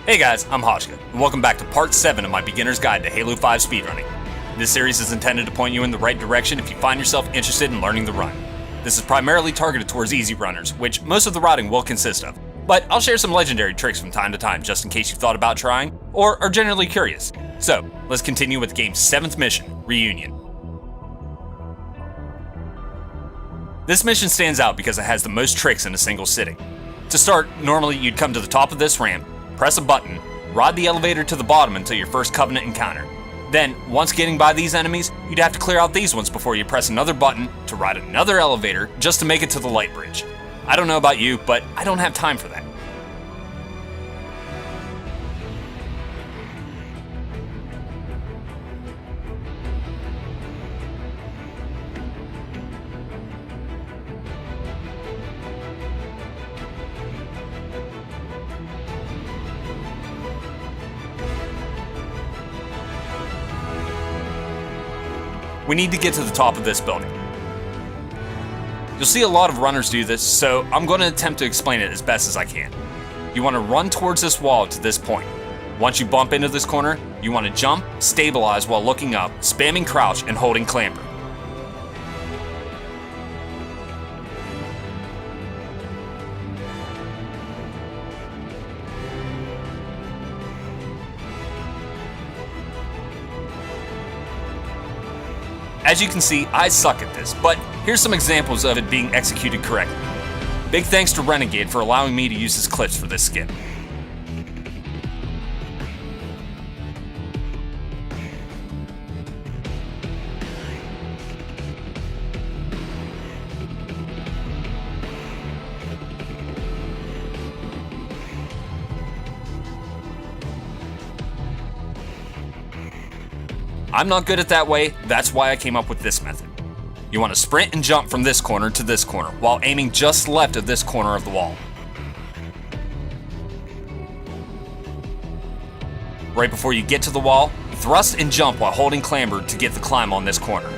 Hey guys, I'm Hoshka, and welcome back to part 7 of my beginner's guide to Halo 5 speedrunning. This series is intended to point you in the right direction if you find yourself interested in learning the run. This is primarily targeted towards easy runners, which most of the routing will consist of, but I'll share some legendary tricks from time to time just in case you've thought about trying, or are generally curious. So, let's continue with the game's 7th mission, Reunion. This mission stands out because it has the most tricks in a single sitting. To start, normally you'd come to the top of this ramp, press a button, ride the elevator to the bottom until your first Covenant encounter. Then, once getting by these enemies, you'd have to clear out these ones before you press another button to ride another elevator just to make it to the light bridge. I don't know about you, but I don't have time for that. We need to get to the top of this building. You'll see a lot of runners do this, so I'm going to attempt to explain it as best as I can. You want to run towards this wall to this point. Once you bump into this corner, you want to jump, stabilize while looking up, spamming crouch and holding clamber. As you can see, I suck at this, but here's some examples of it being executed correctly. Big thanks to Renegade for allowing me to use his clips for this skit. I'm not good at that way, that's why I came up with this method. You want to sprint and jump from this corner to this corner, while aiming just left of this corner of the wall. Right before you get to the wall, thrust and jump while holding clamber to get the climb on this corner.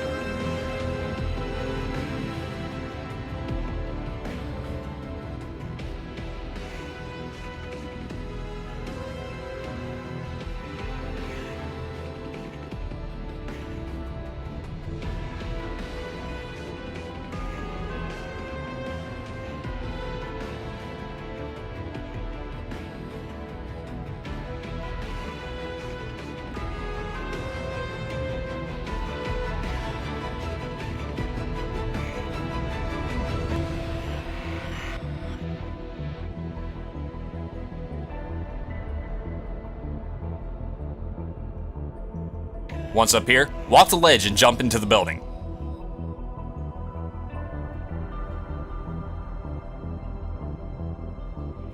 Once up here, walk the ledge and jump into the building.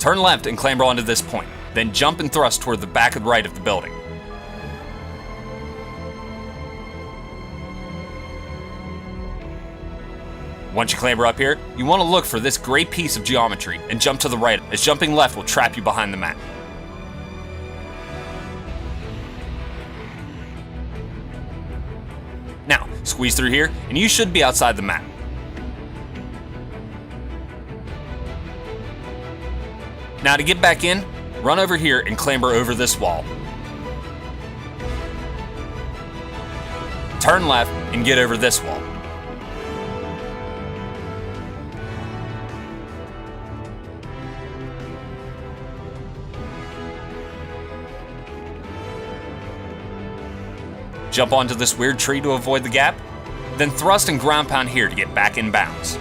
Turn left and clamber onto this point, then jump and thrust toward the back and right of the building. Once you clamber up here, you want to look for this gray piece of geometry and jump to the right, as jumping left will trap you behind the map. Now, squeeze through here, and you should be outside the map. Now to get back in, run over here and clamber over this wall. Turn left and get over this wall. Jump onto this weird tree to avoid the gap, then thrust and ground pound here to get back in bounds.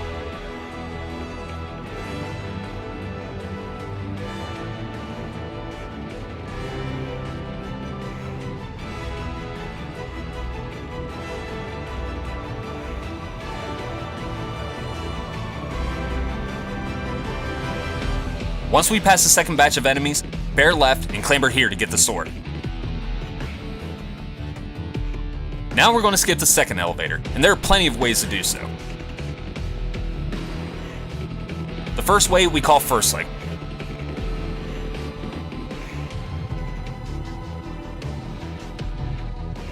Once we pass the second batch of enemies, bear left and clamber here to get the sword. Now we're going to skip the second elevator, and there are plenty of ways to do so. The first way we call firstling.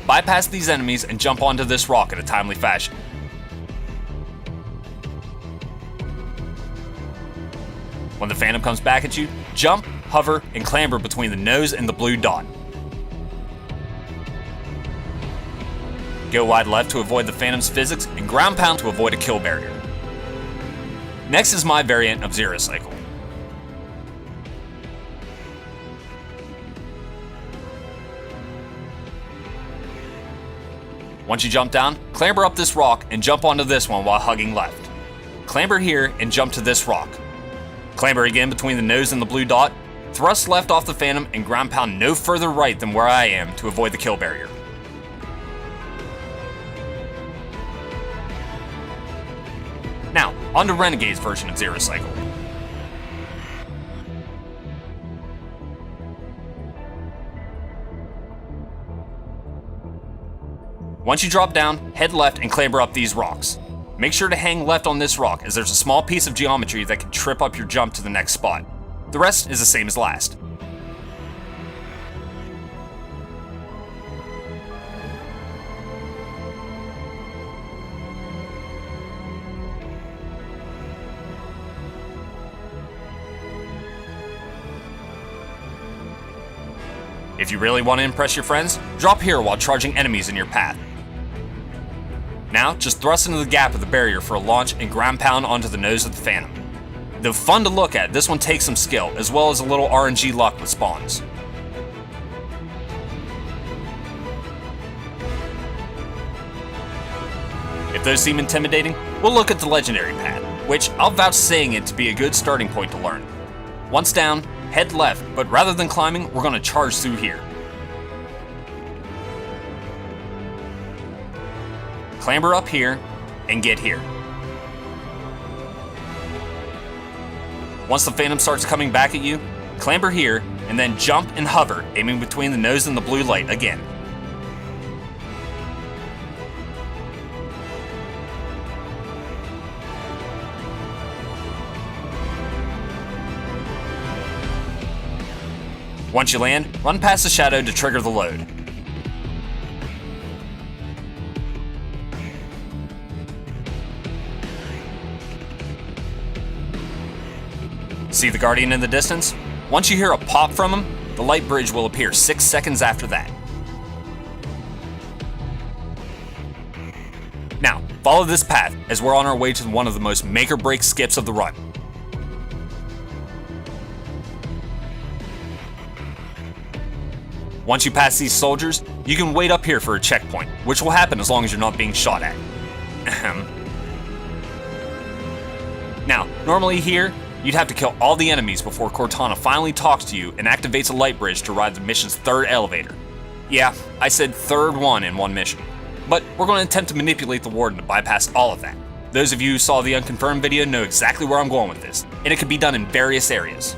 Bypass these enemies and jump onto this rock in a timely fashion. When the Phantom comes back at you, jump, hover, and clamber between the nose and the blue dot. Go wide left to avoid the Phantom's physics, and ground pound to avoid a kill barrier. Next is my variant of Zero Cycle. Once you jump down, clamber up this rock and jump onto this one while hugging left. Clamber here and jump to this rock. Clamber again between the nose and the blue dot, thrust left off the Phantom and ground pound no further right than where I am to avoid the kill barrier. Now, on to Renegade's version of Zero Cycle. Once you drop down, head left and clamber up these rocks. Make sure to hang left on this rock, as there's a small piece of geometry that can trip up your jump to the next spot. The rest is the same as last. If you really want to impress your friends, drop here while charging enemies in your path. Now, just thrust into the gap of the barrier for a launch and ground pound onto the nose of the Phantom. Though fun to look at, this one takes some skill, as well as a little RNG luck with spawns. If those seem intimidating, we'll look at the Legendary path, which I'll vouch saying it to be a good starting point to learn. Once down, head left, but rather than climbing, we're going to charge through here. Clamber up here, and get here. Once the Phantom starts coming back at you, clamber here, and then jump and hover, aiming between the nose and the blue light again. Once you land, run past the shadow to trigger the load. See the Guardian in the distance? Once you hear a pop from him, the light bridge will appear 6 seconds after that. Now, follow this path as we're on our way to one of the most make-or-break skips of the run. Once you pass these soldiers, you can wait up here for a checkpoint, which will happen as long as you're not being shot at. Now, normally here, you'd have to kill all the enemies before Cortana finally talks to you and activates a light bridge to ride the mission's third elevator. Yeah, I said third one in one mission. But we're going to attempt to manipulate the Warden to bypass all of that. Those of you who saw the unconfirmed video know exactly where I'm going with this, and it can be done in various areas.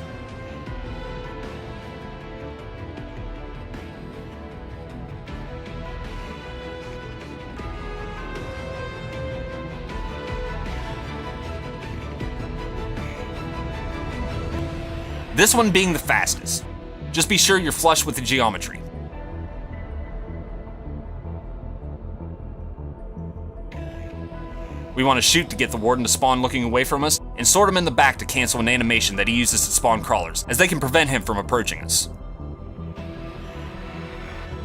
This one being the fastest. Just be sure you're flush with the geometry. We want to shoot to get the Warden to spawn looking away from us, and sort him in the back to cancel an animation that he uses to spawn crawlers, as they can prevent him from approaching us.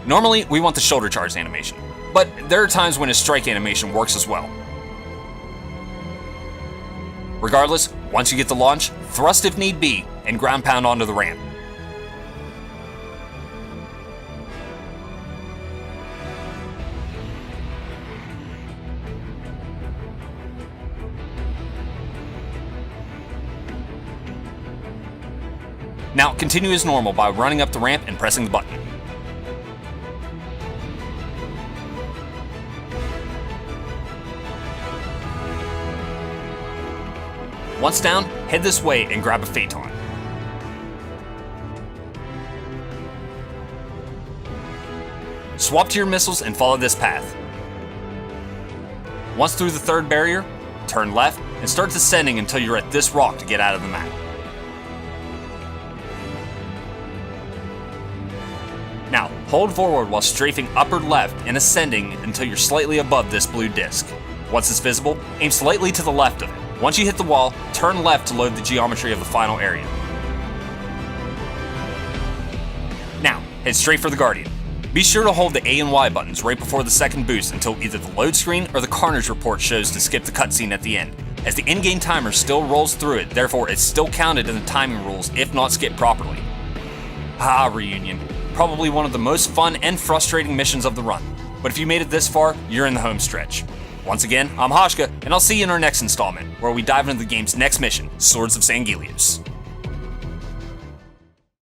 Normally, we want the shoulder charge animation, but there are times when his strike animation works as well. Regardless, once you get the launch, thrust if need be, and ground pound onto the ramp. Now, continue as normal by running up the ramp and pressing the button. Once down, head this way and grab a Phaeton. Swap to your missiles and follow this path. Once through the third barrier, turn left and start descending until you're at this rock to get out of the map. Now, hold forward while strafing upward left and ascending until you're slightly above this blue disc. Once it's visible, aim slightly to the left of it. Once you hit the wall, turn left to load the geometry of the final area. head straight for the Guardian. Be sure to hold the A and Y buttons right before the second boost until either the load screen or the Carnage report shows to skip the cutscene at the end, as the in-game timer still rolls through it, therefore it's still counted in the timing rules if not skipped properly. Reunion. Probably one of the most fun and frustrating missions of the run, but if you made it this far, you're in the home stretch. Once again, I'm Hashka, and I'll see you in our next installment, where we dive into the game's next mission, Swords of Sangelius.